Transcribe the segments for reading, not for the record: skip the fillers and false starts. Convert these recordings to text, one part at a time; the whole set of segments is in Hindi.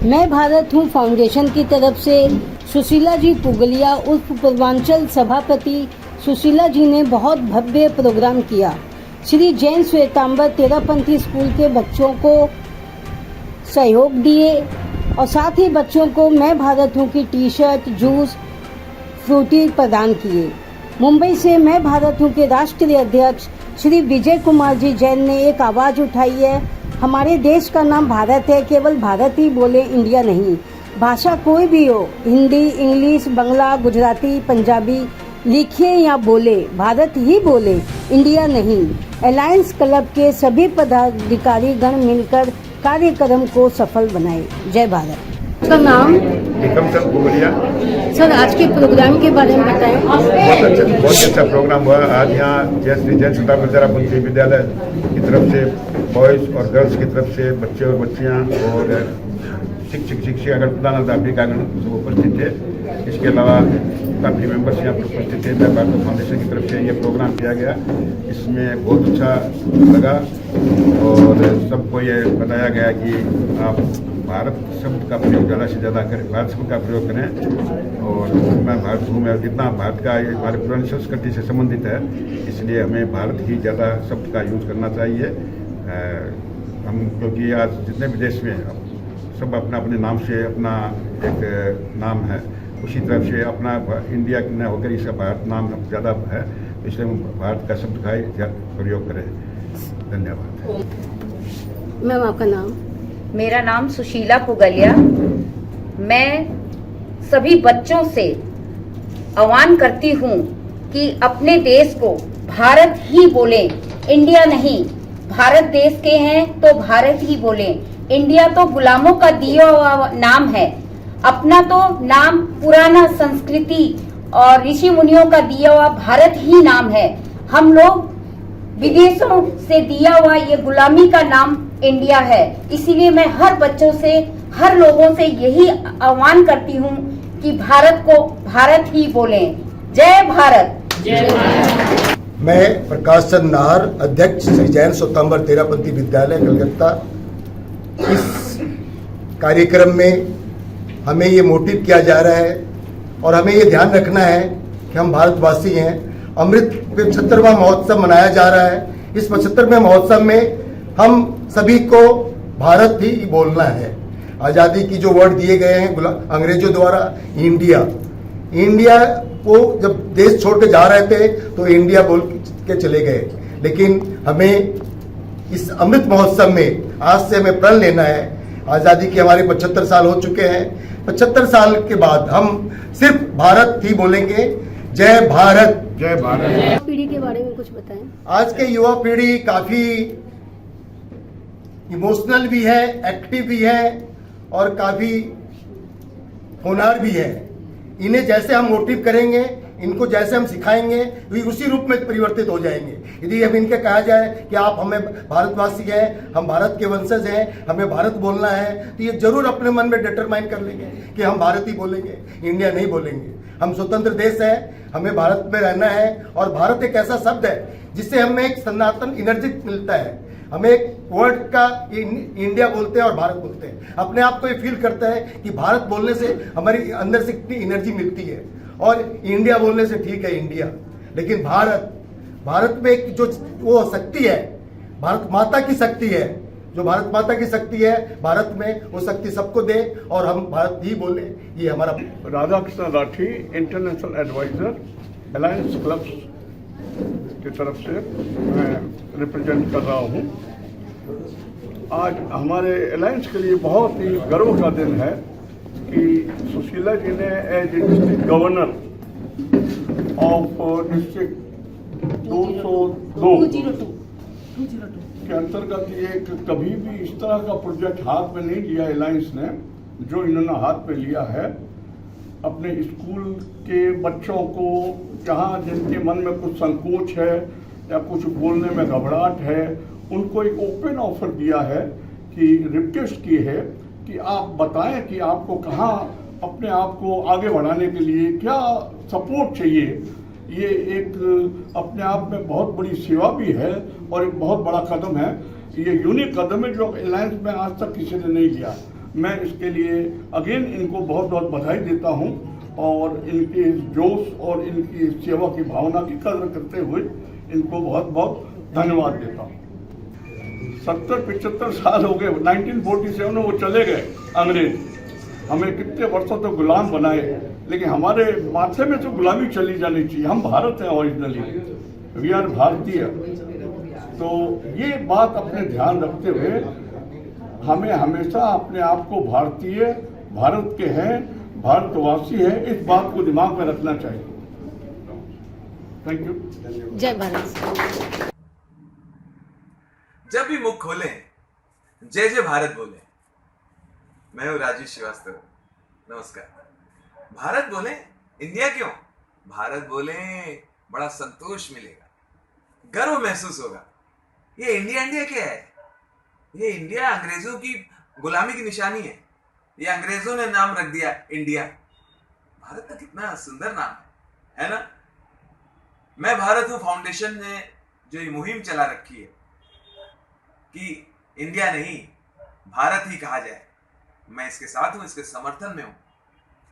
मैं भारत हूँ फाउंडेशन की तरफ से सुशीला जी पुगलिया उर्फ पूर्वांचल सभापति सुशीला जी ने बहुत भव्य प्रोग्राम किया। श्री जैन श्वेतांबर तेरापंथी स्कूल के बच्चों को सहयोग दिए और साथ ही बच्चों को मैं भारत हूँ की टी शर्ट, जूस, फ्रूटी प्रदान किए। मुंबई से मैं भारत हूँ के राष्ट्रीय अध्यक्ष श्री विजय कुमार जी जैन ने एक आवाज़ उठाई है, हमारे देश का नाम भारत है, केवल भारत ही बोले, इंडिया नहीं। भाषा कोई भी हो, हिंदी, इंग्लिश, बंगला, गुजराती, पंजाबी, लिखिए या बोले, भारत ही बोले, इंडिया नहीं। अलायंस क्लब के सभी पदाधिकारी गण मिलकर कार्यक्रम को सफल बनाए। जय भारत। का नाम सर, आज के प्रोग्राम के बारे में बताएं। बहुत अच्छा प्रोग्राम हुआ। आज यहाँ श्री जैन श्वेतांबर तेरापंथी विद्यालय की तरफ से बॉयज़ और गर्ल्स की तरफ से बच्चे और बच्चियाँ और शिक्षक शिक्षिकागण प्रधानाध्यापिकागण सब उपस्थित थे। इसके अलावा काफ़ी मेंबर्स यहाँ पर उपस्थित थे। मैं भारत फाउंडेशन की तरफ से ये प्रोग्राम किया गया, इसमें बहुत अच्छा लगा और सबको ये बताया गया कि आप भारत शब्द का प्रयोग ज़्यादा से ज़्यादा करें, भारत शब्द का प्रयोग करें। और मैं भारत हूँ, मैं जितना भारत का ये हमारे पुरानी संस्कृति से संबंधित है, इसलिए हमें भारत ही ज़्यादा शब्द का यूज़ करना चाहिए। हम क्योंकि आज जितने भी देश में सब अपना अपने नाम से अपना एक नाम है, उसी तरफ से अपना इंडिया न होकर इसका भारत नाम ज़्यादा है, इसलिए हम भारत का शब्द का प्रयोग करें। धन्यवाद। मैम, आपका नाम? मेरा नाम सुशीला पुगलिया। मैं सभी बच्चों से आह्वान करती हूँ कि अपने देश को भारत ही बोलें, इंडिया नहीं। भारत देश के हैं तो भारत ही बोलें। इंडिया तो गुलामों का दिया हुआ नाम है। अपना तो नाम पुराना संस्कृति और ऋषि मुनियों का दिया हुआ भारत ही नाम है। हम लोग विदेशों से दिया हुआ ये गुलामी का नाम इंडिया है। इसीलिए मैं हर बच्चों से, हर लोगों से यही आह्वान करती हूँ कि भारत को भारत ही बोलें। जय भारत। जय भारत। मैं प्रकाश चंद नाहर, अध्यक्ष श्री जैन श्वेतांबर तेरापंथी विद्यालय कलकत्ता। इस कार्यक्रम में हमें ये मोटिव किया जा रहा है और हमें ये ध्यान रखना है कि हम भारतवासी हैं। अमृत 75वां महोत्सव मनाया जा रहा है। इस 75वें महोत्सव में हम सभी को भारत ही बोलना है। आज़ादी की जो वर्ड दिए गए हैं अंग्रेजों द्वारा, इंडिया को जब देश छोड़ के जा रहे थे तो इंडिया बोल के चले गए, लेकिन हमें इस अमृत महोत्सव में आज से हमें प्रण लेना है। आज़ादी के हमारे 75 साल हो चुके हैं। 75 साल के बाद हम सिर्फ भारत ही बोलेंगे। जय भारत। जय भारत। युवा पीढ़ी के बारे में कुछ बताएं। आज के युवा पीढ़ी काफी इमोशनल भी है, एक्टिव भी है और काफी होनहार भी है। इन्हें जैसे हम मोटिव करेंगे, इनको जैसे हम सिखाएंगे, वे उसी रूप में परिवर्तित हो जाएंगे। यदि हम इनके कहा जाए कि आप हमें भारतवासी हैं, हम भारत के वंशज हैं, हमें भारत बोलना है, तो ये जरूर अपने मन में डिटरमाइन कर लेंगे कि हम भारत ही बोलेंगे, इंडिया नहीं बोलेंगे। हम स्वतंत्र देश है, हमें भारत में रहना है और भारत एक ऐसा शब्द है जिससे हमें एक सनातन एनर्जी मिलता है। हमें एक वर्ड का इंडिया बोलते हैं और भारत बोलते हैं, अपने आप को ये फील करता है कि भारत बोलने से हमारी अंदर से कितनी एनर्जी मिलती है और इंडिया बोलने से ठीक है इंडिया, लेकिन भारत में एक जो वो शक्ति है, भारत माता की शक्ति है, जो भारत माता की शक्ति है भारत में, वो शक्ति सबको दे और हम भारत ही बोले। ये हमारा। Radhakrishna Rathi, international adviser, alliance club की तरफ से मैं रिप्रेजेंट कर रहा हूँ। आज हमारे अलायंस के लिए बहुत ही गर्व का दिन है कि सुशीला जी ने as district governor of district 202 के अंतर्गत ये कभी भी इस तरह का प्रोजेक्ट हाथ में नहीं लिया अलायंस ने, जो इन्होंने हाथ में लिया है। अपने स्कूल के बच्चों को, जहाँ जिनके मन में कुछ संकोच है या कुछ बोलने में घबराहट है, उनको एक ओपन ऑफर दिया है कि रिक्वेस्ट की है कि आप बताएं कि आपको कहाँ अपने आप को आगे बढ़ाने के लिए क्या सपोर्ट चाहिए। ये एक अपने आप में बहुत बड़ी सेवा भी है और एक बहुत बड़ा कदम है। ये यूनिक कदम है जो अलायंस में आज तक किसी ने नहीं लिया। मैं इसके लिए अगेन इनको बहुत बहुत बधाई देता हूं और इनके इस जोश और इनकी इस सेवा की भावना की कदर करते हुए इनको बहुत बहुत धन्यवाद देता हूं। 70-75 साल हो गए, 1947 में वो चले गए अंग्रेज, हमें कितने वर्षों तक गुलाम बनाए, लेकिन हमारे माथे में तो गुलामी चली जानी चाहिए। हम भारत हैं ओरिजिनली, वी आर भारतीय। तो ये बात अपने ध्यान रखते हुए हमें हमेशा अपने आप को भारतीय, भारत के हैं, भारतवासी हैं, इस बात को दिमाग में रखना चाहिए। Thank you. जय भारत। जब भी मुख खोले जय जय भारत बोले। मैं हूं राजीव श्रीवास्तव, नमस्कार। भारत बोले, इंडिया क्यों? भारत बोले बड़ा संतोष मिलेगा, गर्व महसूस होगा। ये इंडिया इंडिया क्या है? ये इंडिया अंग्रेजों की गुलामी की निशानी है। ये अंग्रेजों ने नाम रख दिया इंडिया। भारत का कितना सुंदर नाम है ना? मैं भारत हूं फाउंडेशन ने जो ये मुहिम चला रखी है कि इंडिया नहीं भारत ही कहा जाए, मैं इसके साथ हूं, इसके समर्थन में हूं।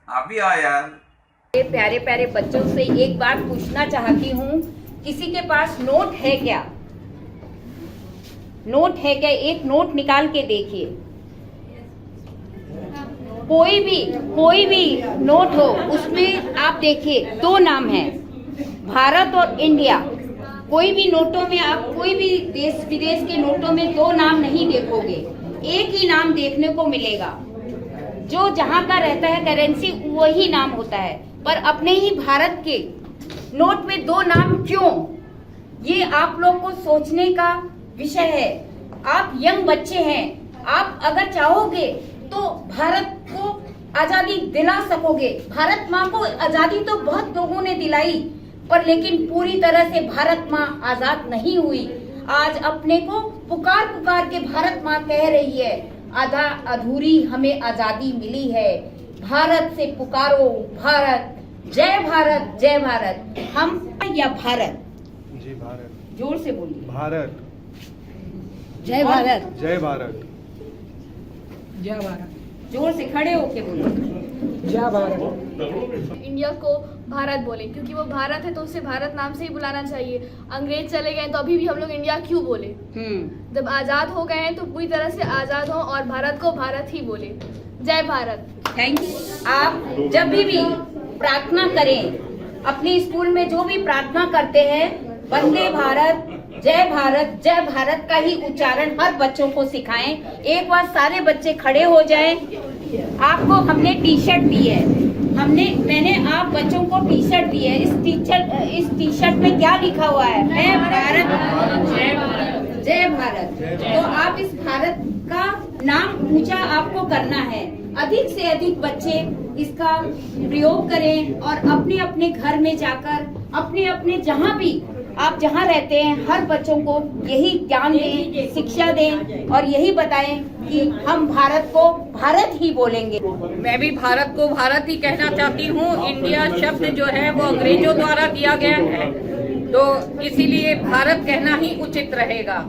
आप भी आओ यार। प्यारे प्यारे बच्चों से एक बात पूछना चाहती हूँ, किसी के पास नोट है क्या? नोट है क्या? एक नोट निकाल के देखिए। कोई भी नोट हो, उसमें आप देखिए 2 नाम हैं, भारत और इंडिया। कोई भी नोटों में आप कोई भी देश विदेश के नोटों में 2 नाम नहीं देखोगे, एक ही नाम देखने को मिलेगा। जो जहां का रहता है करेंसी वही नाम होता है, पर अपने ही भारत के नोट में 2 नाम क्यों? ये आप लोग को सोचने का विषय है। आप यंग बच्चे हैं, आप अगर चाहोगे तो भारत को आजादी दिला सकोगे। भारत माँ को आजादी तो बहुत लोगों ने दिलाई, पर लेकिन पूरी तरह से भारत माँ आजाद नहीं हुई। आज अपने को पुकार पुकार के भारत माँ कह रही है, आधा अधूरी हमें आजादी मिली है। भारत से पुकारो भारत, जय भारत जय भारत। हम या भारत? जी भारत। जोर से बोलिए। भारत। जय भारत। जय भारत। जय भारत। जोर से खड़े होके बोलिए। जय भारत। इंडिया को भारत बोले, क्योंकि वो भारत है तो उसे भारत नाम से ही बुलाना चाहिए। अंग्रेज चले गए तो अभी भी हम लोग इंडिया क्यों बोले? जब आज़ाद हो गए हैं तो पूरी तरह से आज़ाद हो और भारत को भारत ही बोले। जय भारत। Thank you. आप जब भी प्रार्थना करें, अपने स्कूल में जो भी प्रार्थना करते हैं, वंदे भारत, जय भारत का ही उच्चारण हर बच्चों को सिखाएं। एक बार सारे बच्चे खड़े हो जाएं। आपको हमने टी शर्ट दी है, मैंने आप बच्चों को टी शर्ट दी है। इस टी शर्ट में क्या लिखा हुआ है? मैं भारत, जय भारत। तो आप इस भारत का नाम ऊंचा आपको करना है। अधिक से अधिक बच्चे इसका प्रयोग करें और अपने अपने घर में जाकर अपने अपने जहाँ रहते हैं हर बच्चों को यही ज्ञान दें, शिक्षा दें और यही बताएं कि हम भारत को भारत ही बोलेंगे। मैं भी भारत को भारत ही कहना चाहती हूँ। इंडिया शब्द जो है वो अंग्रेजों द्वारा दिया गया है, तो इसीलिए भारत कहना ही उचित रहेगा।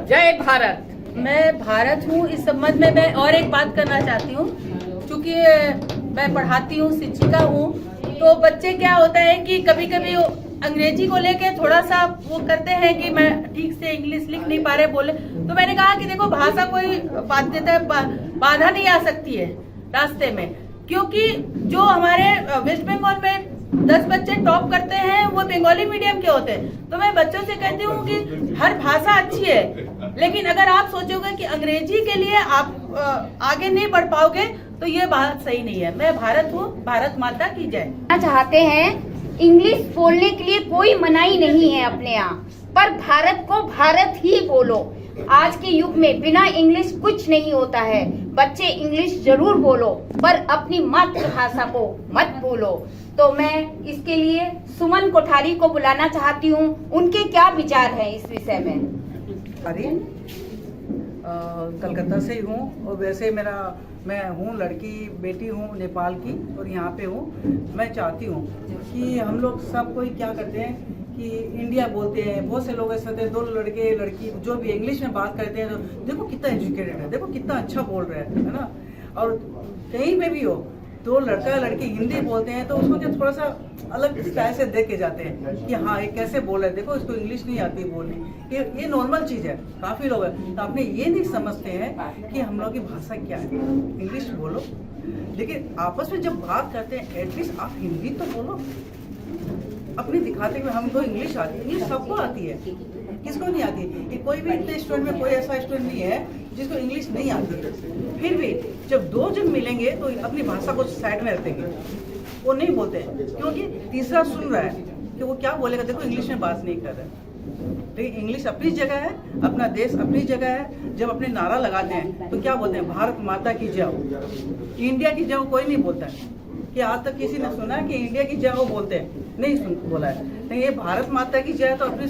जय भारत। मैं भारत हूँ। इस संबंध में मैं और एक बात करना चाहती हूँ, क्योंकि मैं पढ़ाती हूँ, शिक्षिका हूँ, तो बच्चे क्या होता है कि कभी कभी अंग्रेजी को लेके थोड़ा सा वो करते हैं कि मैं ठीक से इंग्लिश लिख नहीं पा रहे बोले। तो मैंने कहा कि देखो, भाषा कोई बाधा नहीं आ सकती है रास्ते में, क्योंकि जो हमारे वेस्ट बंगाल में 10 बच्चे टॉप करते हैं वो बंगाली मीडियम के होते हैं। तो मैं बच्चों से कहती हूँ कि हर भाषा अच्छी है, लेकिन अगर आप सोचोगे कि अंग्रेजी के लिए आप आगे नहीं बढ़ पाओगे तो ये बात सही नहीं है। मैं भारत हूँ, भारत माता की जय। चाहते हैं इंग्लिश बोलने के लिए कोई मनाही नहीं है अपने यहाँ, पर भारत को भारत ही बोलो। आज के युग में बिना इंग्लिश कुछ नहीं होता है। बच्चे इंग्लिश जरूर बोलो, पर अपनी मातृभाषा को मत भूलो। तो मैं इसके लिए सुमन कोठारी को बुलाना चाहती हूँ, उनके क्या विचार हैं इस विषय में। कलकत्ता से ही हूँ और वैसे मैं हूँ लड़की बेटी हूँ नेपाल की और यहाँ पे हूँ। मैं चाहती हूँ कि हम लोग सब कोई क्या करते हैं कि इंडिया बोलते हैं, बहुत से लोग ऐसे होते हैं, 2 लड़के लड़की जो भी इंग्लिश में बात करते हैं तो देखो कितना एजुकेटेड है, देखो कितना अच्छा बोल रहा है ना। और कहीं पे भी हो तो लड़का लड़की हिंदी बोलते हैं तो उसको क्या थोड़ा सा अलग स्टाइल से देख के जाते हैं कि हाँ ये कैसे बोल रहे हैं, देखो इसको इंग्लिश नहीं आती बोलनी, ये नॉर्मल चीज़ है। काफ़ी लोग हैं तो आपने ये नहीं समझते हैं कि हम लोग की भाषा क्या है। इंग्लिश बोलो, लेकिन आपस में जब बात करते हैं एटलीस्ट आप हिंदी तो बोलो। अपनी दिखाते हुए हमको इंग्लिश आती है, इंग्लिश सबको आती है, किसको नहीं आती? ये कोई भी इतने स्टूडेंट में कोई ऐसा स्टूडेंट नहीं है जिसको इंग्लिश नहीं आती। फिर भी जब दो जन मिलेंगे तो अपनी भाषा को साइड में रखेंगे, वो नहीं बोलते हैं क्योंकि तीसरा सुन रहा है कि वो क्या बोलेगा, देखो इंग्लिश में बात नहीं कर रहा है। तो इंग्लिश अपनी जगह है, अपना देश अपनी जगह है। जब अपने नारा लगाते हैं तो क्या बोलते हैं, भारत माता की जय। इंडिया की जय कोई नहीं बोलता है कि आज तक किसी ने सुना है कि इंडिया की जय वो बोलते हैं, नहीं सुन बोला है। नहीं, ये भारत माता की जय तो अपनी